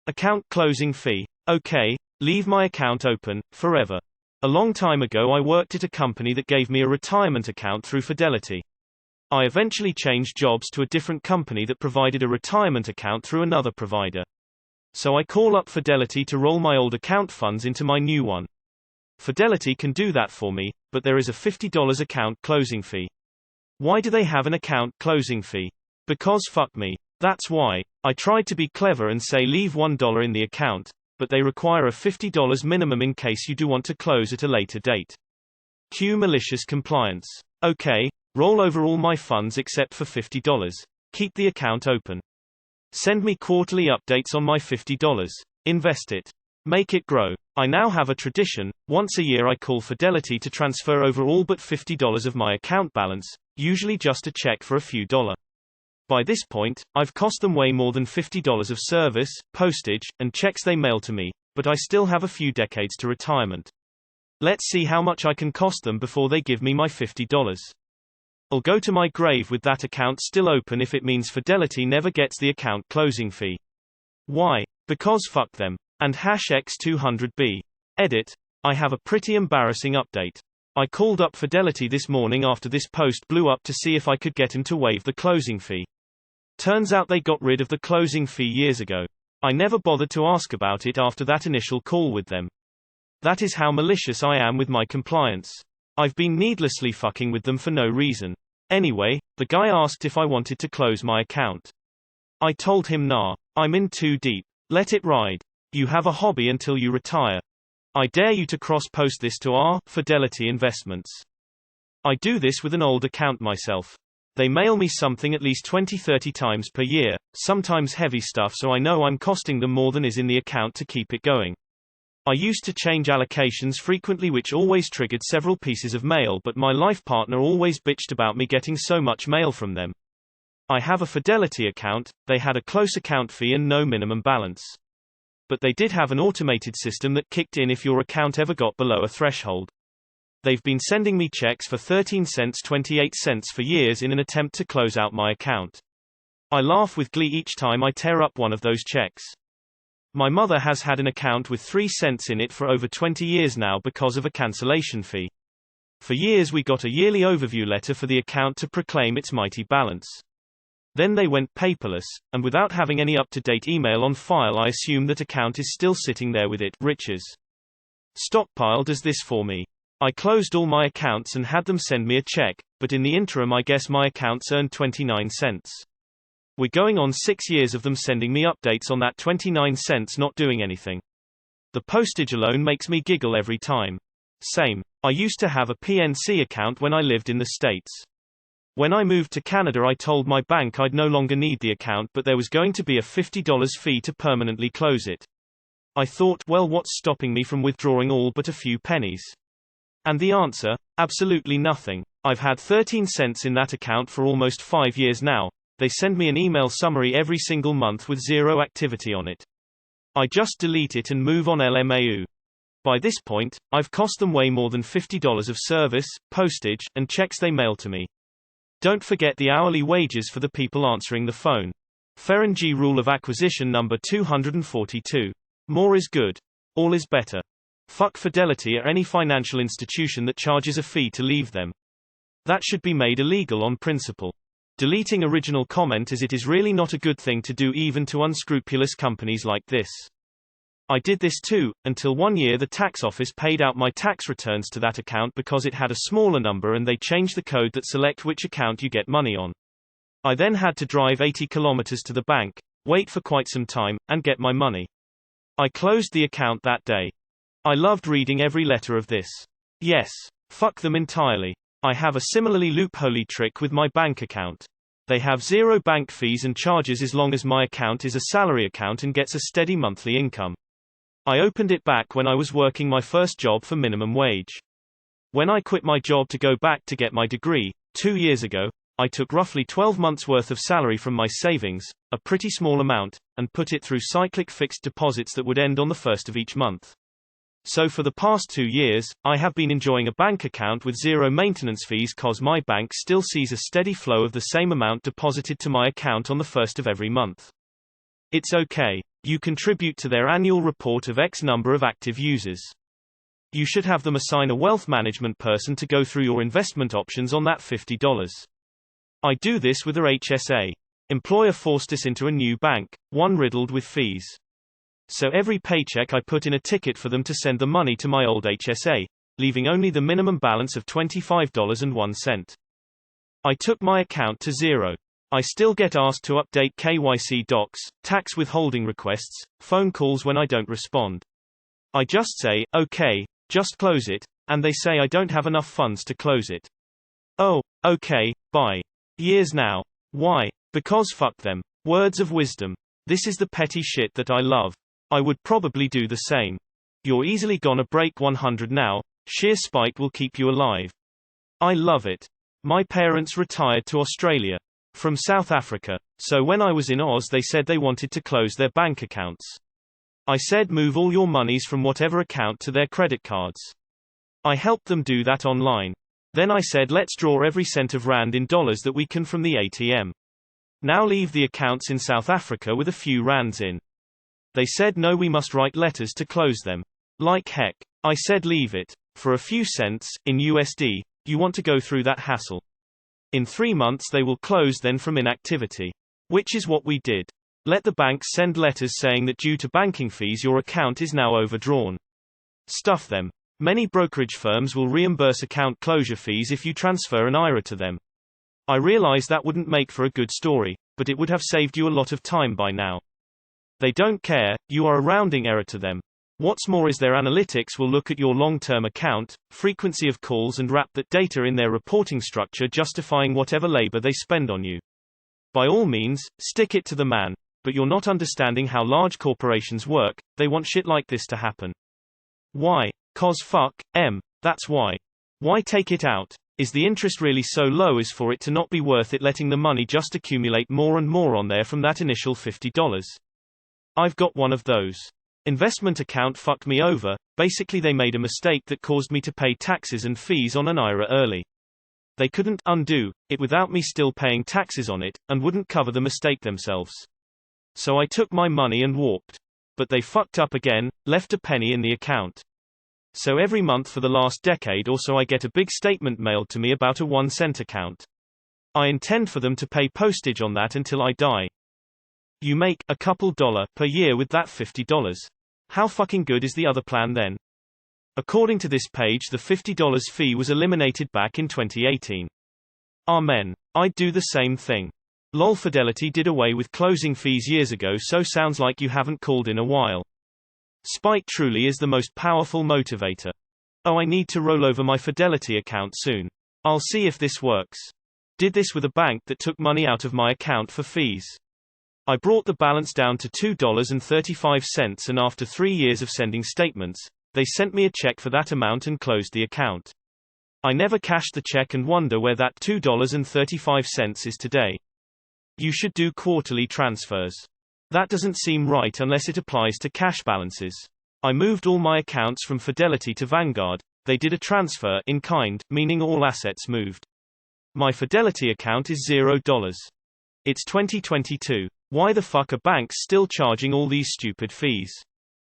Account closing fee. Okay, leave my account open, forever. A long time ago I worked at a company that gave me a retirement account through Fidelity. I eventually changed jobs to a different company that provided a retirement account through another provider. So I call up Fidelity to roll my old account funds into my new one. Fidelity can do that for me, but there is a $50 account closing fee. Why do they have an account closing fee? Because fuck me. That's why. I tried to be clever and say leave $1 in the account, but they require a $50 minimum in case you do want to close at a later date. Cue malicious compliance. Okay, roll over all my funds except for $50. Keep the account open. Send me quarterly updates on my $50. Invest it. Make it grow. I now have a tradition. Once a year I call Fidelity to transfer over all but $50 of my account balance, usually just a check for a few dollars. By this point, I've cost them way more than $50 of service, postage, and checks they mail to me, but I still have a few decades to retirement. Let's see how much I can cost them before they give me my $50. I'll go to my grave with that account still open if it means Fidelity never gets the account closing fee. Why? Because fuck them. And #X200B. Edit. I have a pretty embarrassing update. I called up Fidelity this morning after this post blew up to see if I could get him to waive the closing fee. Turns out they got rid of the closing fee years ago. I never bothered to ask about it after that initial call with them. That is how malicious I am with my compliance. I've been needlessly fucking with them for no reason. Anyway, the guy asked if I wanted to close my account. I told him nah, I'm in too deep. Let it ride. You have a hobby until you retire. I dare you to cross-post this to our Fidelity Investments. I do this with an old account myself. They mail me something at least 20-30 times per year, sometimes heavy stuff, so I know I'm costing them more than is in the account to keep it going. I used to change allocations frequently, which always triggered several pieces of mail, but my life partner always bitched about me getting so much mail from them. I have a Fidelity account. They had a close account fee and no minimum balance. But they did have an automated system that kicked in if your account ever got below a threshold. They've been sending me checks for 13 cents 28 cents for years in an attempt to close out my account. I laugh with glee each time I tear up one of those checks. My mother has had an account with 3 cents in it for over 20 years now because of a cancellation fee. For years we got a yearly overview letter for the account to proclaim its mighty balance. Then they went paperless, and without having any up-to-date email on file, I assume that account is still sitting there with it. Riches stockpile does this for me. I closed all my accounts and had them send me a check, but in the interim I guess my accounts earned 29 cents. We're going on 6 years of them sending me updates on that 29 cents not doing anything. The postage alone makes me giggle every time. Same. I used to have a PNC account when I lived in the States. When I moved to Canada I told my bank I'd no longer need the account, but there was going to be a $50 fee to permanently close it. I thought, well, what's stopping me from withdrawing all but a few pennies? And the answer? Absolutely nothing. I've had 13 cents in that account for almost 5 years now. They send me an email summary every single month with zero activity on it. I just delete it and move on LMAO. By this point, I've cost them way more than $50 of service, postage, and checks they mail to me. Don't forget the hourly wages for the people answering the phone. Ferengi rule of acquisition number 242. More is good. All is better. Fuck Fidelity or any financial institution that charges a fee to leave them. That should be made illegal on principle. Deleting original comment, as it is really not a good thing to do even to unscrupulous companies like this. I did this too, until one year the tax office paid out my tax returns to that account because it had a smaller number and they changed the code that select which account you get money on. I then had to drive 80 kilometers to the bank, wait for quite some time, and get my money. I closed the account that day. I loved reading every letter of this. Yes. Fuck them entirely. I have a similarly loopholey trick with my bank account. They have zero bank fees and charges as long as my account is a salary account and gets a steady monthly income. I opened it back when I was working my first job for minimum wage. When I quit my job to go back to get my degree, 2 years ago, I took roughly 12 months worth of salary from my savings, a pretty small amount, and put it through cyclic fixed deposits that would end on the first of each month. So for the past 2 years, I have been enjoying a bank account with zero maintenance fees cause my bank still sees a steady flow of the same amount deposited to my account on the first of every month. It's okay. You contribute to their annual report of X number of active users. You should have them assign a wealth management person to go through your investment options on that $50. I do this with a HSA. Employer forced us into a new bank, one riddled with fees. So every paycheck I put in a ticket for them to send the money to my old HSA, leaving only the minimum balance of $25.01. I took my account to zero. I still get asked to update KYC docs, tax withholding requests, phone calls when I don't respond. I just say, okay, just close it, and they say I don't have enough funds to close it. Oh, okay, bye. Years now. Why? Because fuck them. Words of wisdom. This is the petty shit that I love. I would probably do the same. You're easily gonna break 100 now, sheer spite will keep you alive. I love it. My parents retired to Australia from South Africa, so when I was in Oz they said they wanted to close their bank accounts. I said move all your monies from whatever account to their credit cards. I helped them do that online. Then I said let's draw every cent of rand in dollars that we can from the ATM. Now leave the accounts in South Africa with a few rands in. They said no, we must write letters to close them. Like heck. I said leave it. For a few cents, in USD, you want to go through that hassle. In 3 months they will close then from inactivity. Which is what we did. Let the banks send letters saying that due to banking fees your account is now overdrawn. Stuff them. Many brokerage firms will reimburse account closure fees if you transfer an IRA to them. I realize that wouldn't make for a good story, but it would have saved you a lot of time by now. They don't care, you are a rounding error to them. What's more is their analytics will look at your long-term account, frequency of calls and wrap that data in their reporting structure justifying whatever labor they spend on you. By all means, stick it to the man, but you're not understanding how large corporations work, they want shit like this to happen. Why? 'Cause fuck, that's why. Why take it out? Is the interest really so low as for it to not be worth it letting the money just accumulate more and more on there from that initial $50? I've got one of those. Investment account fucked me over, basically they made a mistake that caused me to pay taxes and fees on an IRA early. They couldn't undo it without me still paying taxes on it, and wouldn't cover the mistake themselves. So I took my money and walked. But they fucked up again, left a penny in the account. So every month for the last decade or so I get a big statement mailed to me about a 1-cent account. I intend for them to pay postage on that until I die. You make a couple $1 per year with that $50. How fucking good is the other plan then? According to this page the $50 fee was eliminated back in 2018. Amen. I'd do the same thing. Lol, Fidelity did away with closing fees years ago, so sounds like you haven't called in a while. Spite truly is the most powerful motivator. Oh, I need to roll over my Fidelity account soon. I'll see if this works. Did this with a bank that took money out of my account for fees. I brought the balance down to $2.35 and after 3 years of sending statements, they sent me a check for that amount and closed the account. I never cashed the check and wonder where that $2.35 is today. You should do quarterly transfers. That doesn't seem right unless it applies to cash balances. I moved all my accounts from Fidelity to Vanguard. They did a transfer in kind, meaning all assets moved. My Fidelity account is $0. It's 2022. Why the fuck are banks still charging all these stupid fees?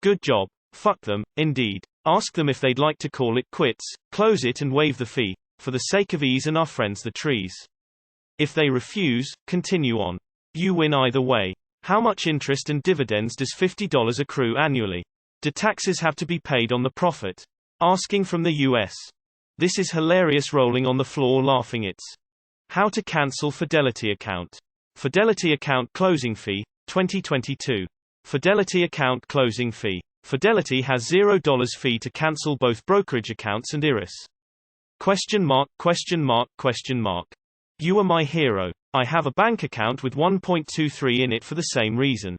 Good job. Fuck them, indeed. Ask them if they'd like to call it quits, close it and waive the fee, for the sake of ease and our friends the trees. If they refuse, continue on. You win either way. How much interest and dividends does $50 accrue annually? Do taxes have to be paid on the profit? Asking from the US. This is hilarious, rolling on the floor laughing. It's how to cancel Fidelity account. Fidelity account closing fee, 2022. Fidelity account closing fee. Fidelity has $0 fee to cancel both brokerage accounts and IRAs. Question mark, question mark, question mark. You are my hero. I have a bank account with 1.23 in it for the same reason.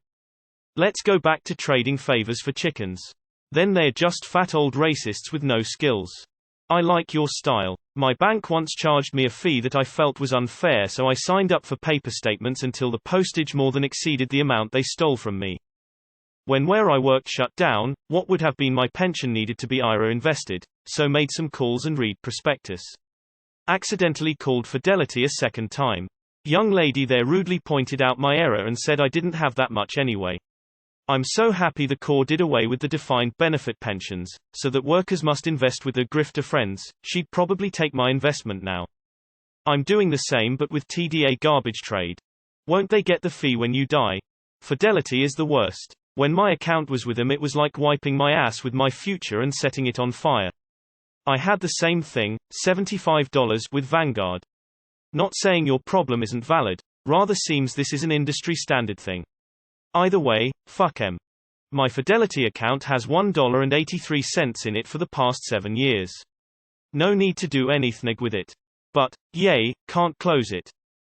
Let's go back to trading favors for chickens. Then they're just fat old racists with no skills. I like your style. My bank once charged me a fee that I felt was unfair, so I signed up for paper statements until the postage more than exceeded the amount they stole from me. When where I worked shut down, what would have been my pension needed to be IRA invested, so made some calls and read prospectus. Accidentally called Fidelity a second time. Young lady there rudely pointed out my error and said I didn't have that much anyway. I'm so happy the Corps did away with the defined benefit pensions, so that workers must invest with their grifter friends. She'd probably take my investment now. I'm doing the same but with TDA garbage trade. Won't they get the fee when you die? Fidelity is the worst. When my account was with them, it was like wiping my ass with my future and setting it on fire. I had the same thing, $75, with Vanguard. Not saying your problem isn't valid, rather seems this is an industry standard thing. Either way, fuck 'em. My Fidelity account has $1.83 in it for the past 7 years. No need to do anything with it. But, yay, can't close it.